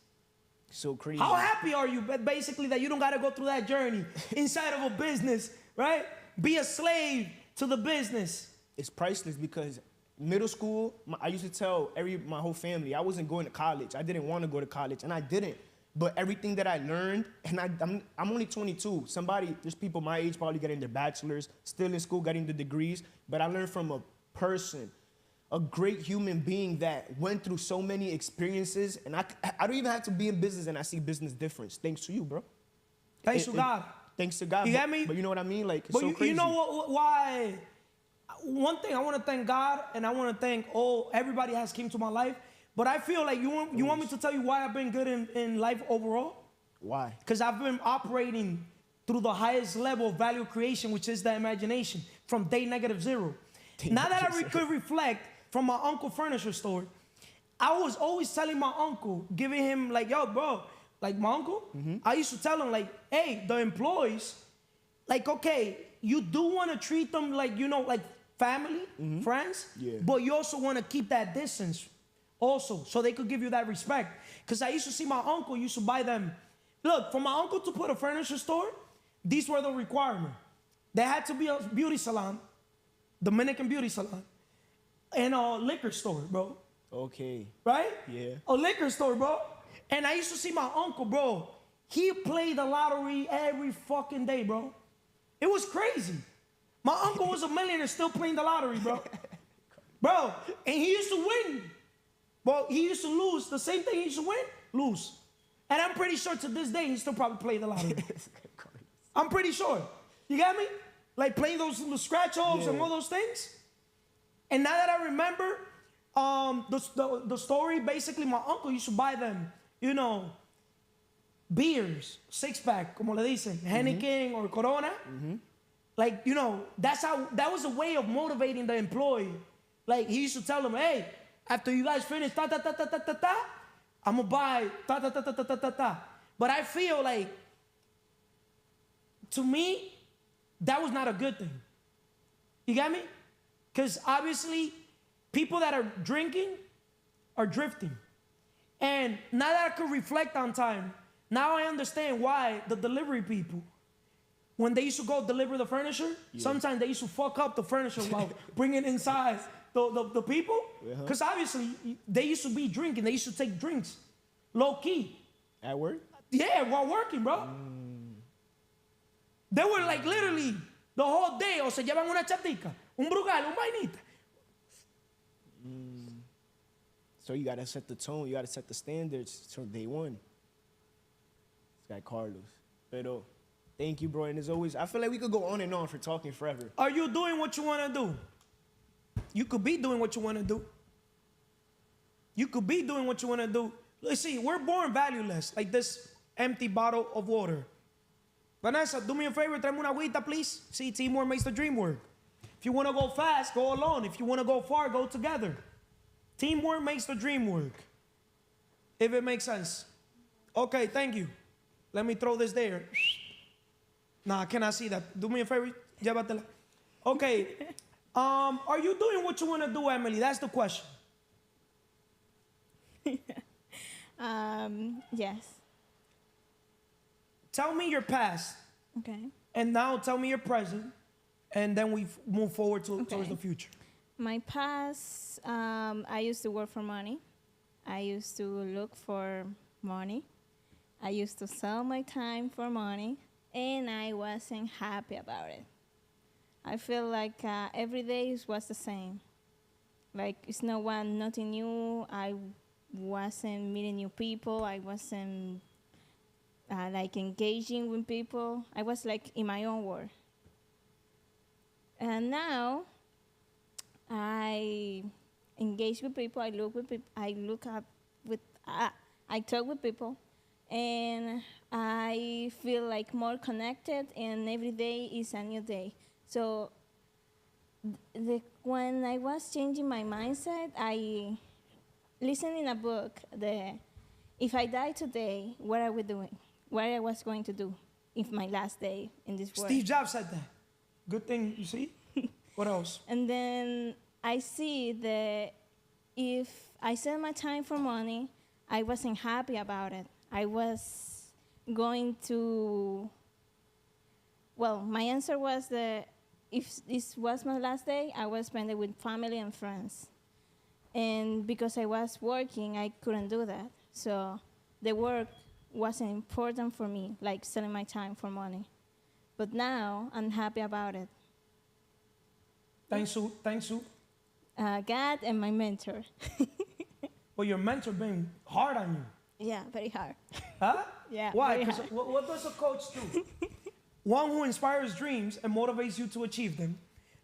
So crazy. How happy are you, basically, that you don't got to go through that journey inside of a business, right? Be a slave to the business. It's priceless because middle school, I used to tell my whole family I wasn't going to college. I didn't want to go to college, and I didn't. But everything that I learned, and I'm only 22. There's people my age probably getting their bachelors, still in school, getting the degrees. But I learned from a person, a great human being that went through so many experiences. And I don't even have to be in business and I see business difference. Thanks to you, bro. Thanks to God. Thanks to God. You get me? But you know what I mean? Like, it's But so crazy. you know why? One thing, I want to thank God, and I want to thank everybody has came to my life. But I feel like you want me to tell you why I've been good in life overall? Why? Because I've been operating through the highest level of value creation, which is the imagination, from day -0. Now that I could reflect from my uncle furniture store, I was always telling my uncle, giving him like, yo, bro, like my uncle, I used to tell him like, hey, the employees, like, okay, you do want to treat them like, you know, like family, friends, but you also want to keep that distance also, so they could give you that respect. Because I used to see my uncle used to buy them. Look, for my uncle to put a furniture store, these were the requirements. There had to be a beauty salon, Dominican beauty salon, and a liquor store, bro. Okay. Right? Yeah. A liquor store, bro. And I used to see my uncle, bro. He played the lottery every fucking day, bro. It was crazy. My uncle was a millionaire still playing the lottery, bro. Bro, and he used to win. Well, he used to lose. The same thing he used to win, lose. And I'm pretty sure to this day he still probably play the lottery. I'm pretty sure. You got me? Like playing those little scratch offs and all those things. And now that I remember the story, basically my uncle used to buy them, you know, beers, 6-pack, como le dicen, Heineken or Corona. Like, you know, that was a way of motivating the employee. Like, he used to tell them, hey, after you guys finish, I'm gonna buy, But I feel like, to me, that was not a good thing. You got me? Because obviously, people that are drinking are drifting. And now that I could reflect on time, now I understand why the delivery people, when they used to go deliver the furniture, sometimes they used to fuck up the furniture while bringing inside the people. Because obviously, they used to be drinking. They used to take drinks, low key. At work? Yeah, while working, bro. They were like literally the whole day, o se llevan una chatica, un brugal, un vainita. So you gotta set the tone, you gotta set the standards from day one. This guy Carlos. Pero, thank you, bro. And as always, I feel like we could go on and on for talking forever. Are you doing what you want to do? You could be doing what you want to do. You could be doing what you want to do. Let's see, we're born valueless, like this empty bottle of water. Vanessa, do me a favor, tráeme una agüita, please. See, teamwork makes the dream work. If you want to go fast, go alone. If you want to go far, go together. Teamwork makes the dream work. If it makes sense. Okay, thank you. Let me throw this there. Nah, I cannot see that. Do me a favor, llévatela. Okay. Are you doing what you want to do, Emily? That's the question. Yes. Tell me your past. Okay. And now tell me your present. And then we move forward towards the future. My past, I used to work for money. I used to look for money. I used to sell my time for money. And I wasn't happy about it. I feel like every day was the same. Like, it's nothing new. I wasn't meeting new people. I wasn't like engaging with people. I was like in my own world. And now I engage with people. I look with people. I look up with. I talk with people, and I feel like more connected. And every day is a new day. So when I was changing my mindset, I listened in a book. If I die today, what are we doing? What I was going to do in my last day in this world. Steve Jobs said that. Good thing, you see? What else? And then I see that if I sell my time for money, I wasn't happy about it. I was going to, well, my answer was that if this was my last day, I would spend it with family and friends. And because I was working, I couldn't do that. So the work wasn't important for me, like selling my time for money. But now I'm happy about it. Thanks, Sue. Thanks, Sue. God and my mentor. But your mentor been hard on you. Yeah, very hard. Huh? Yeah, Why? very 'Cause hard. what does a coach do? One who inspires dreams and motivates you to achieve them.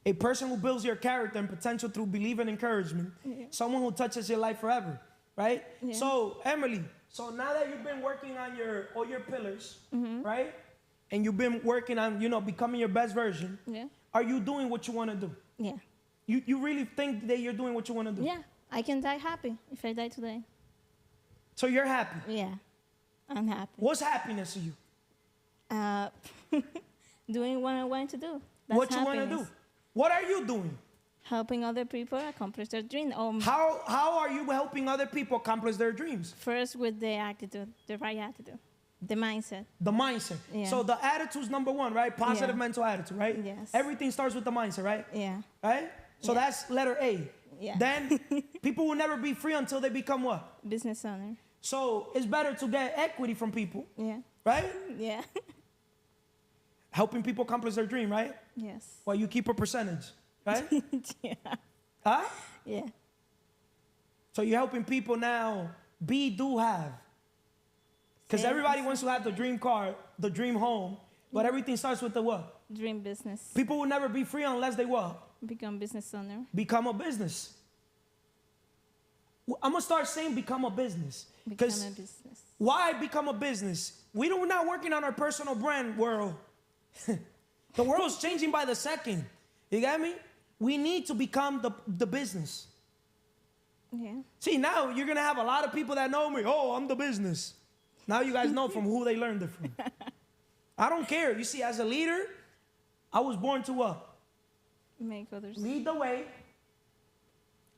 A person who builds your character and potential through belief and encouragement. Yeah. Someone who touches your life forever, right? Yeah. So, Emily, so now that you've been working on all your pillars, right? And you've been working on, becoming your best version. Yeah. Are you doing what you want to do? Yeah. You really think that you're doing what you want to do? Yeah. I can die happy if I die today. So you're happy. Yeah. I'm happy. What's happiness to you? Doing what I want to do. That's What you want to do? happiness. What are you doing? Helping other people accomplish their dream. How are you helping other people accomplish their dreams? First with the attitude, the right attitude, the mindset. The mindset. Yeah. So the attitude's number one, right? Positive Yeah. mental attitude, right? Yes. Everything starts with the mindset, right? Yeah. Right? So Yeah. that's letter A. Yeah. Then people will never be free until they become what? Business owner. So it's better to get equity from people, Yeah. right? Yeah. Helping people accomplish their dream, right? Yes. Well, you keep a percentage, right? Yeah. Huh? Yeah. So you're helping people now be, do, have. Because Same. everybody wants to have the dream car, the dream home, but everything starts with the what? Dream business. People will never be free unless they what? Become business owner. Become a business. I'm gonna start saying become a business. Become Because a business. why become a business? We're not working on our personal brand world. The world's changing by the second. You got me? We need to become the business. Yeah. See, now you're gonna have a lot of people that know me. Oh, I'm the business. Now you guys know from who they learned it from. I don't care. You see, as a leader, I was born to what? Make others. Lead the way.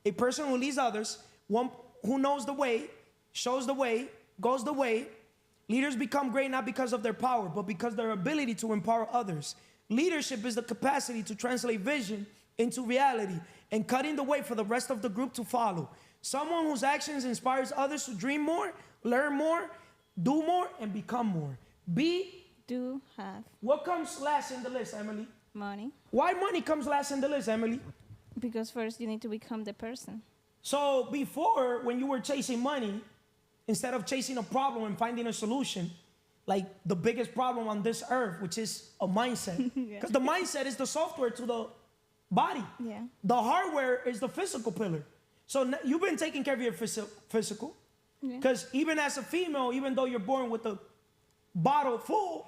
A person who leads others, one who knows the way, shows the way, goes the way. Leaders become great not because of their power, but because of their ability to empower others. Leadership is the capacity to translate vision into reality and cutting the way for the rest of the group to follow. Someone whose actions inspires others to dream more, learn more, do more, and become more. B, Do have what comes last in the list, Emily? money. Why money comes last in the list, Emily? Because first you need to become the person. So before, when you were chasing money, instead of chasing a problem and finding a solution, like the biggest problem on this earth, which is a mindset. Because the mindset is the software to the body. Yeah. The hardware is the physical pillar. So you've been taking care of your physical. Yeah. Because even as a female, even though you're born with a bottle full,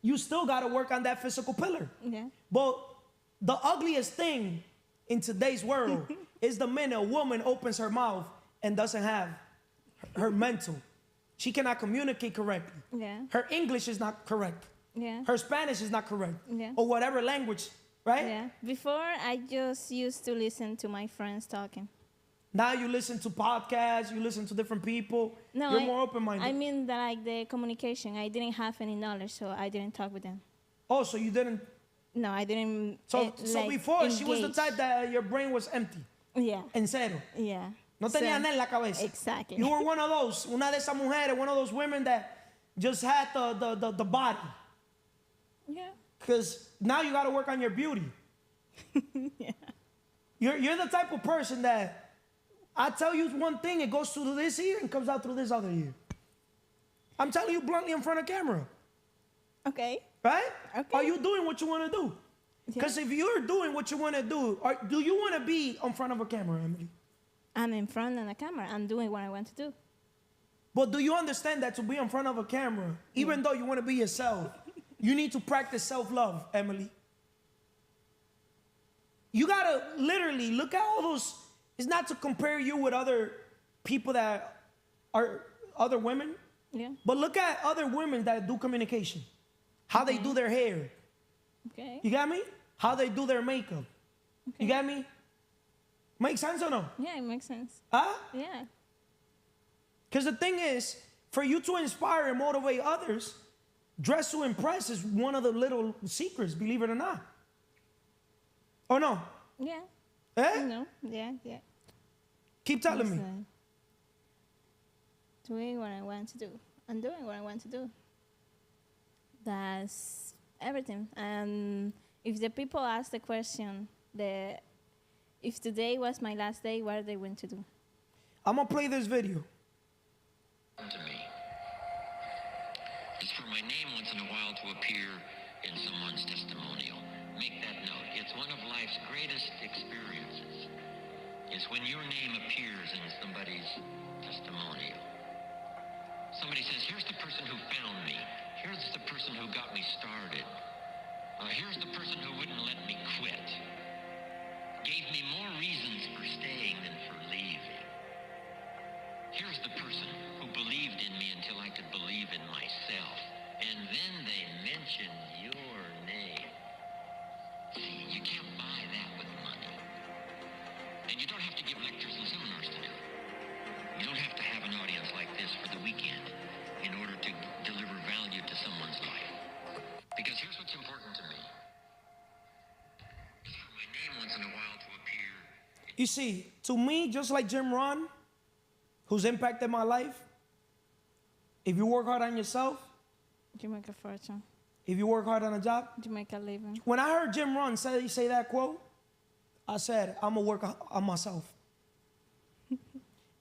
you still got to work on that physical pillar. Yeah. But the ugliest thing in today's world is the minute a woman opens her mouth and doesn't have her mental. She cannot communicate correctly. Yeah. Her English is not correct. Yeah. Her Spanish is not correct. Yeah. Or whatever language, right? Yeah. Before I just used to listen to my friends talking. Now you listen to podcasts, you listen to different people. No, You're more open-minded. I mean that like the communication. I didn't have any knowledge, so I didn't talk with them. Oh, so you didn't. No, I didn't. So like, before she was the engage. type that your brain was empty, Yeah. en cero. Yeah. No tenía So- nada en la cabeza. Exactly. You were one of those, una de esas mujeres, one of those women that just had the body. Yeah. Because now you got to work on your beauty. Yeah. You're the type of person that I tell you one thing, it goes through this ear and comes out through this other ear. I'm telling you bluntly in front of camera. Okay. Right? Okay. Are you doing what you want to do? Because if you're doing what you want to do, do you want to be in front of a camera, Emily? I'm in front of the camera. I'm doing what I want to do. But do you understand that to be in front of a camera, even though you want to be yourself, you need to practice self-love, Emily? You got to literally look at all those. It's not to compare you with other people that are other women, Yeah. but look at other women that do communication. How they do their hair. Okay. You got me? How they do their makeup. You got me? Make sense or no? Yeah, it makes sense. Huh? Yeah. Because the thing is, for you to inspire and motivate others, dress to impress is one of the little secrets, believe it or not. Or no? Yeah. Eh? You know. Yeah. Yeah. Keep telling me. Listen. Doing what I want to do. and doing what I want to do. That's everything. And if the people ask the question, if today was my last day, what are they going to do? I'm gonna play this video. To me is for my name once in a while to appear in someone's testimonial. Make that note. It's one of life's greatest experiences. Is when your name appears in somebody's testimonial. Somebody says, here's the person who found me. Here's the person who got me started. Here's the person who wouldn't let me quit. Gave me more reasons for staying than for leaving. Here's the person who believed in me until I could believe in myself. And then they mention your name. See, you can't buy that with money. And you don't have to give lectures and seminars to do it. You don't have to have an audience like this for the weekend in order to deliver value to someone's life. Because here's what's important to me. It's for my name once in a while to appear. You see, to me, just like Jim Rohn, who's impacted my life, if you work hard on yourself, You make a fortune. if you work hard on a job, You make a living. when I heard Jim Rohn say that quote, I said, I'm gonna work on myself.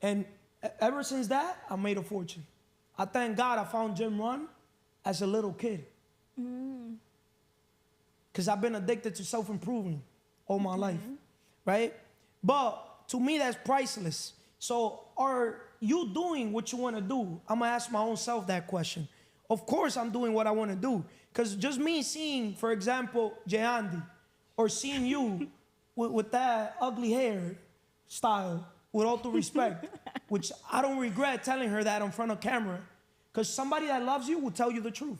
And ever since that, I made a fortune. I thank God I found Jim Rohn as a little kid. Because I've been addicted to self-improving all my life, right? But to me, that's priceless. So are you doing what you want to do? I'm going to ask my own self that question. Of course I'm doing what I want to do. Because just me seeing, for example, Jayandi, or seeing you with that ugly hair style, with all due respect, which I don't regret telling her that in front of camera, because somebody that loves you will tell you the truth.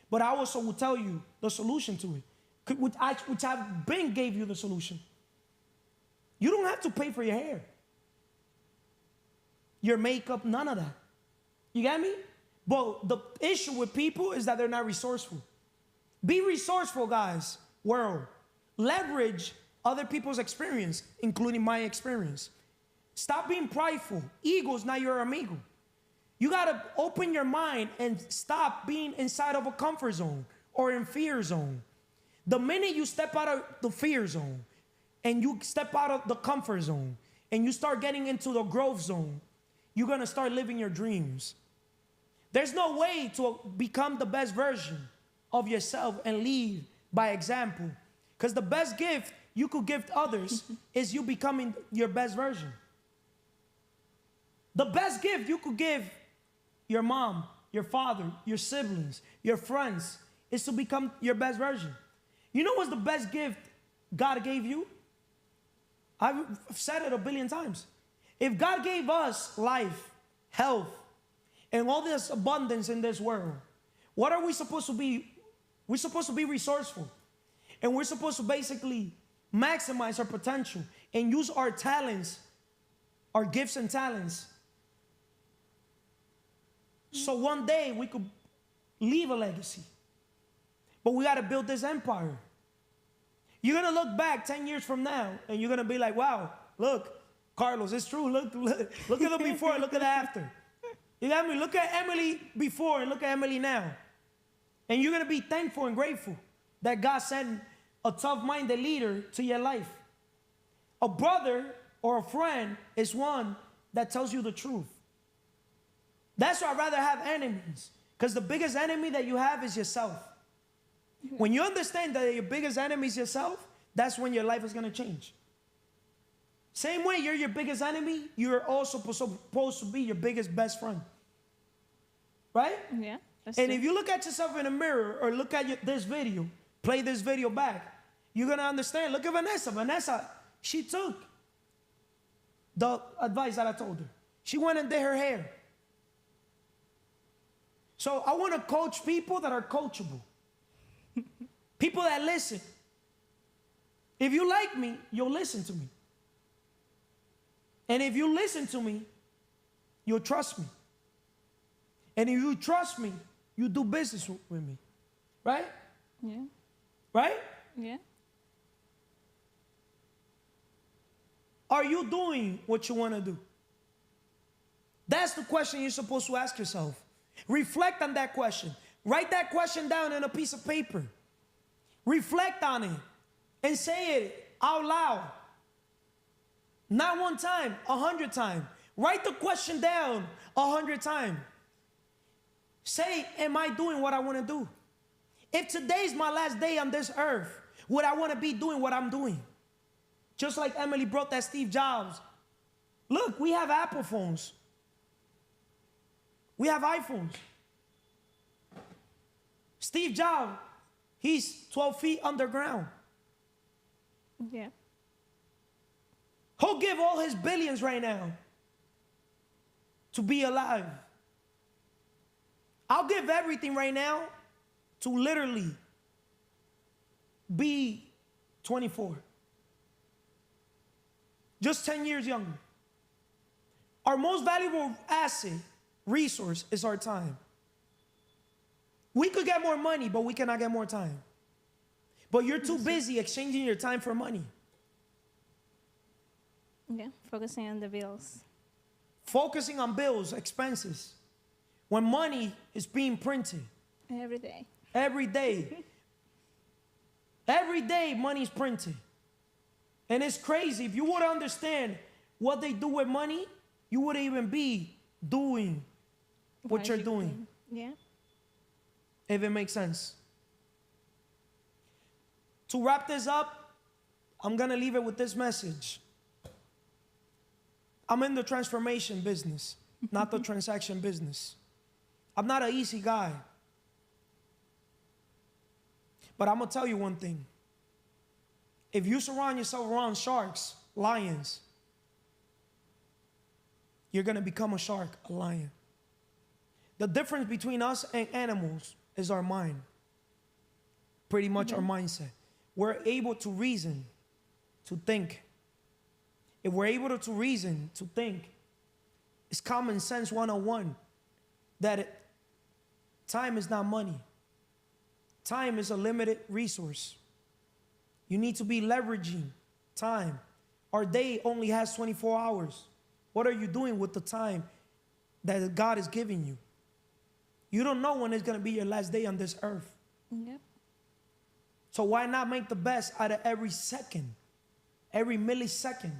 But I also will tell you the solution to it, which I've been gave you the solution. You don't have to pay for your hair, your makeup, none of that. You get me? But the issue with people is that they're not resourceful. Be resourceful, guys, world. Leverage other people's experience, including my experience. Stop being prideful. Ego is not your amigo. You gotta open your mind and stop being inside of a comfort zone or in fear zone. The minute you step out of the fear zone and you step out of the comfort zone and you start getting into the growth zone, you're gonna start living your dreams. There's no way to become the best version of yourself and lead by example. Because the best gift you could give others is you becoming your best version. The best gift you could give your mom, your father, your siblings, your friends, is to become your best version. You know what's the best gift God gave you? I've said it a billion times. If God gave us life, health, and all this abundance in this world, what are we supposed to be? We're supposed to be resourceful. And we're supposed to basically maximize our potential and use our talents, our gifts and talents, so one day we could leave a legacy. But we got to build this empire. You're going to look back 10 years from now and you're going to be like, wow, look, Carlos, it's true. Look at the before, look at the after. You got me? Look at Emily before and look at Emily now. And you're going to be thankful and grateful that God sent a tough-minded leader to your life. A brother or a friend is one that tells you the truth. That's why I'd rather have enemies. Because the biggest enemy that you have is yourself. When you understand that your biggest enemy is yourself, that's when your life is going to change. Same way you're your biggest enemy, you're also supposed to be your biggest best friend. Right? Yeah. That's And true. if you look at yourself in the mirror or look at this video, play this video back, you're going to understand. Look at Vanessa. Vanessa, she took the advice that I told her. She went and did her hair. So I want to coach people that are coachable. People that listen. If you like me, you'll listen to me. And if you listen to me, you'll trust me. And if you trust me, you do business with me. Right? Yeah. Right? Yeah. Are you doing what you want to do? That's the question you're supposed to ask yourself. Reflect on that question. Write that question down on a piece of paper. Reflect on it and say it out loud. Not one time, 100 times. Write the question down 100 times. Say, am I doing what I want to do? If today's my last day on this earth, would I want to be doing what I'm doing? Just like Emily brought that Steve Jobs. Look, we have Apple phones. We have iPhones. Steve Jobs, he's 12 feet underground. Yeah. He'll give all his billions right now to be alive. I'll give everything right now to literally be 24. Just 10 years younger. Our most valuable asset, resource, is our time. We could get more money, but we cannot get more time. But you're too busy exchanging your time for money. Yeah, focusing on the bills. Focusing on bills, expenses. When money is being printed. Every day. Every day. Every day money is printed. And it's crazy. If you would understand what they do with money, you wouldn't even be doing what you're doing. Yeah. If it makes sense. To wrap this up, I'm going to leave it with this message. I'm in the transformation business, not the transaction business. I'm not an easy guy. But I'm going to tell you one thing. If you surround yourself around sharks, lions, you're going to become a shark, a lion. The difference between us and animals is our mind. Pretty much our mindset. We're able to reason, to think. If we're able to reason, to think, it's common sense 101 that time is not money. Time is a limited resource. You need to be leveraging time. Our day only has 24 hours. What are you doing with the time that God is giving you? You don't know when it's going to be your last day on this earth. Yep. So why not make the best out of every second, every millisecond,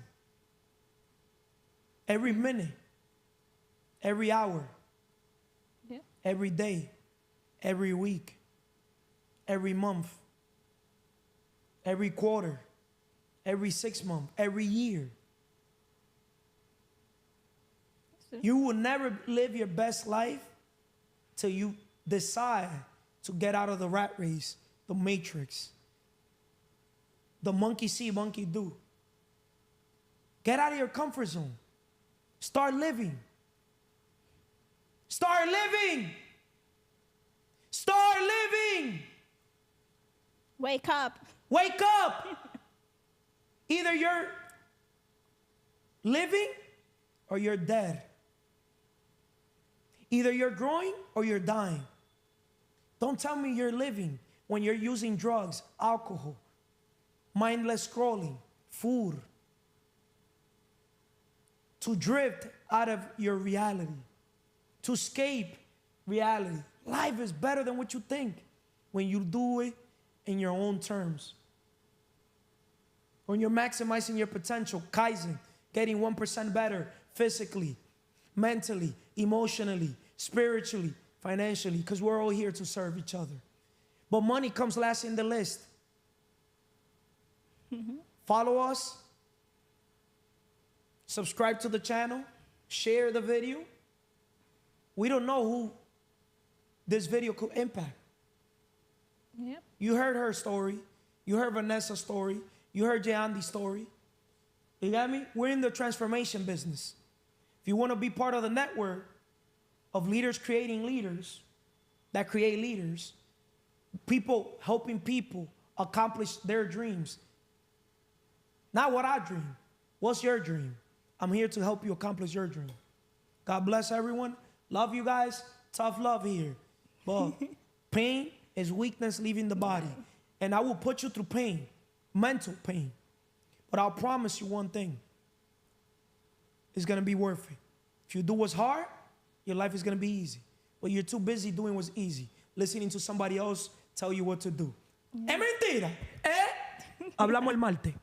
every minute, every hour, Yep. every day, every week, every month, every quarter, every 6 months, every year. You will never live your best life till you decide to get out of the rat race, the matrix, the monkey see, monkey do. Get out of your comfort zone. Start living. Start living. Start living. Wake up. Wake up. Either you're living or you're dead. Either you're growing or you're dying. Don't tell me you're living when you're using drugs, alcohol, mindless scrolling, food, to drift out of your reality, to escape reality. Life is better than what you think when you do it in your own terms. When you're maximizing your potential, Kaizen, getting 1% better physically, mentally, emotionally, spiritually, financially, because we're all here to serve each other. But money comes last in the list. Follow us. Subscribe to the channel. Share the video. We don't know who this video could impact. Yep. You heard her story. You heard Vanessa's story. You heard Jandy's story. You got me? We're in the transformation business. If you want to be part of the network of leaders creating leaders that create leaders, people helping people accomplish their dreams. Not what I dream. What's your dream? I'm here to help you accomplish your dream. God bless everyone. Love you guys. Tough love here. But pain is weakness leaving the body. And I will put you through pain, mental pain. But I'll promise you one thing. It's going to be worth it. If you do what's hard, your life is going to be easy. but you're too busy doing what's easy, listening to somebody else tell you what to do. Es mentira, ¿eh? Hablamos el martes.